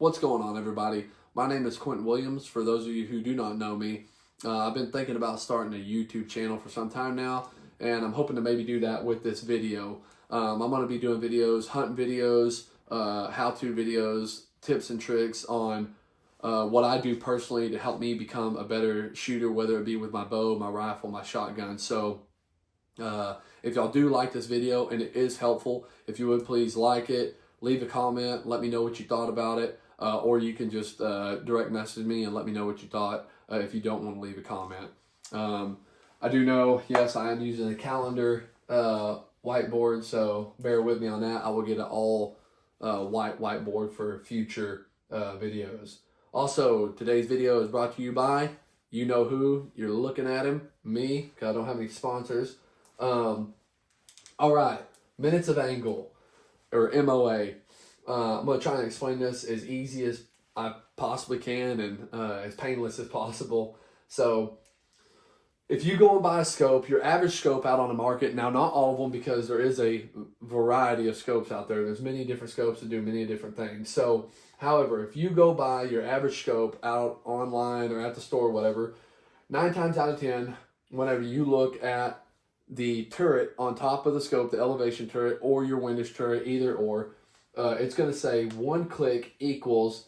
What's going on, everybody? My name is Quentin Williams. For those of you who do not know me, I've been thinking about starting a YouTube channel for some time now, and I'm hoping to maybe do that with this video. I'm going to be doing videos, hunting videos, how-to videos, tips and tricks on what I do personally to help me become a better shooter, whether it be with my bow, my rifle, my shotgun. So if y'all do like this video and it is helpful, if you would please like it, leave a comment, let me know what you thought about it. Or you can just direct message me and let me know what you thought if you don't want to leave a comment. I do know, yes, I am using a calendar whiteboard, so bear with me on that. I will get an all white whiteboard for future videos. Also, today's video is brought to you by, you know who, you're looking at him, me, because I don't have any sponsors. All right, minutes of angle, or MOA. I'm going to try and explain this as easy as I possibly can and as painless as possible. So if you go and buy a scope, your average scope out on the market, now not all of them because there is a variety of scopes out there. There's many different scopes that do many different things. So however, if you go buy your average scope out online or at the store or whatever, 9 times out of 10, whenever you look at the turret on top of the scope, the elevation turret or your windage turret, either or, it's going to say 1 click equals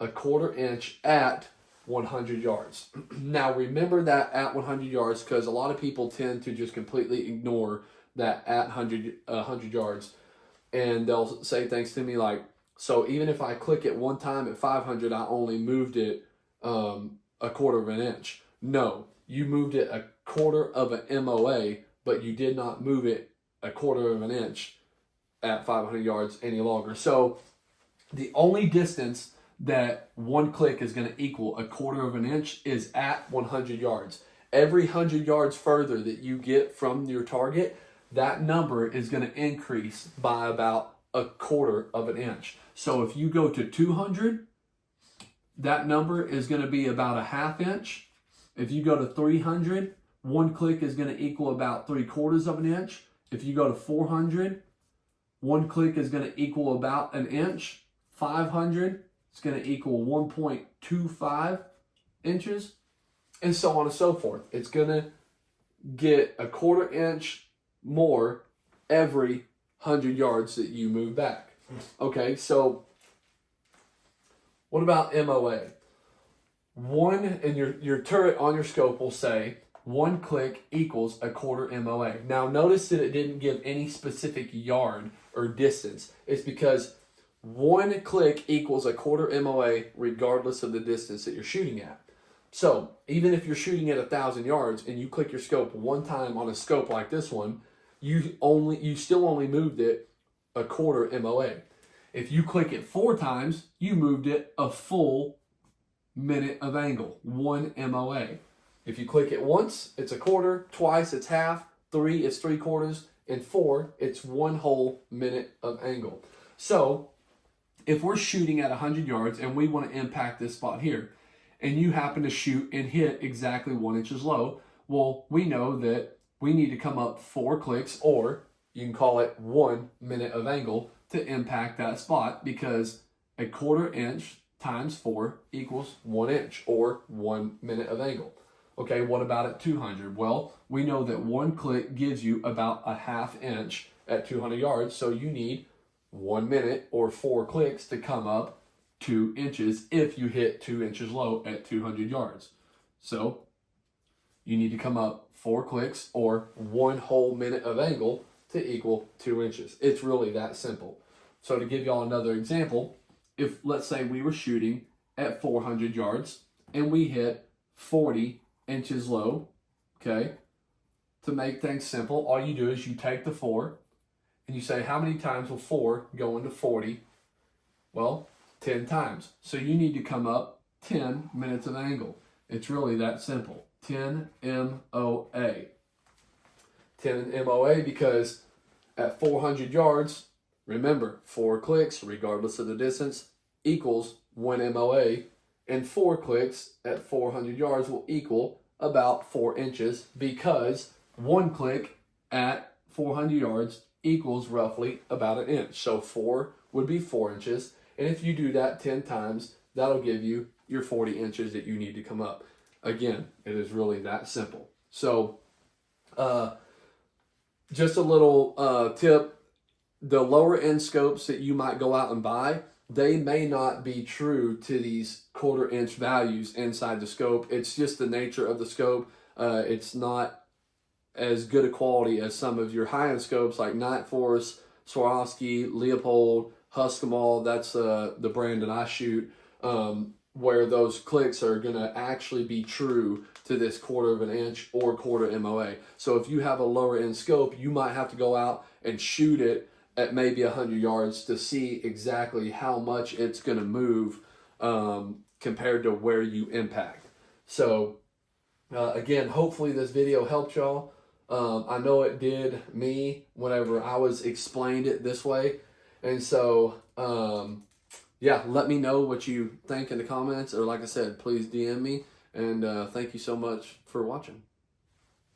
a 1/4 inch at 100 yards. Now remember that at 100 yards, because a lot of people tend to just completely ignore that at 100 yards, and they'll say things to me like, so even if I click it one time at 500, I only moved it a 1/4 of an inch. No, you moved it a 1/4 of an MOA, but you did not move it a 1/4 of an inch at 500 yards any longer. So the only distance that 1 click is going to equal a 1/4 of an inch is at 100 yards. Every 100 yards further that you get from your target, that number is going to increase by about a 1/4 of an inch. So if you go to 200, that number is going to be about a 1/2 inch. If you go to 300, 1 click is going to equal about 3/4 of an inch. If you go to 400, 1 click is going to equal about an inch. 500 is going to equal 1.25 inches, and so on and so forth. It's going to get a 1/4 inch more every 100 yards that you move back. Okay, so what about MOA? And your turret on your scope will say 1 click equals a 1/4 MOA. Now notice that it didn't give any specific yard or distance. It's because 1 click equals a 1/4 MOA regardless of the distance that you're shooting at. So even if you're shooting at 1,000 yards and you click your scope one time on a scope like this one, you still only moved it a 1/4 MOA. If you click it 4 times, you moved it a full minute of angle, 1 MOA. If you click it once, it's a 1/4, twice it's 1/2, 3 it's 3/4, and 4 it's 1 whole minute of angle. So if we're shooting at 100 yards and we want to impact this spot here, and you happen to shoot and hit exactly 1 inch low, well, we know that we need to come up 4 clicks, or you can call it 1 minute of angle to impact that spot, because a 1/4 inch times 4 equals 1 inch, or 1 minute of angle. Okay, what about at 200? Well, we know that 1 click gives you about a 1/2 inch at 200 yards, so you need 1 minute or 4 clicks to come up 2 inches if you hit 2 inches low at 200 yards. So you need to come up 4 clicks or 1 whole minute of angle to equal 2 inches. It's really that simple. So to give y'all another example, if let's say we were shooting at 400 yards and we hit 40 inches low, okay, to make things simple, all you do is you take the 4 and you say, how many times will 4 go into 40? Well, 10 times. So you need to come up 10 minutes of angle. It's really that simple. 10 MOA. 10 MOA because at 400 yards, remember, 4 clicks, regardless of the distance, equals 1 MOA, and 4 clicks at 400 yards will equal about 4 inches, because 1 click at 400 yards equals roughly about an inch. So 4 would be 4 inches, And if you do that 10 times, that'll give you your 40 inches that you need to come up. Again, it is really that simple. So just a little tip, the lower end scopes that you might go out and buy, they may not be true to these 1/4 inch values inside the scope. It's just the nature of the scope. It's not as good a quality as some of your high-end scopes like Night Force, Swarovski, Leopold, Husqvarna. That's the brand that I shoot, where those clicks are going to actually be true to this 1/4 inch or 1/4 MOA. So if you have a lower end scope, you might have to go out and shoot it at maybe 100 yards to see exactly how much it's going to move compared to where you impact. So again, hopefully this video helped y'all. I know it did me whenever I was explained it this way. And so, yeah, let me know what you think in the comments, or like I said, please DM me. And thank you so much for watching.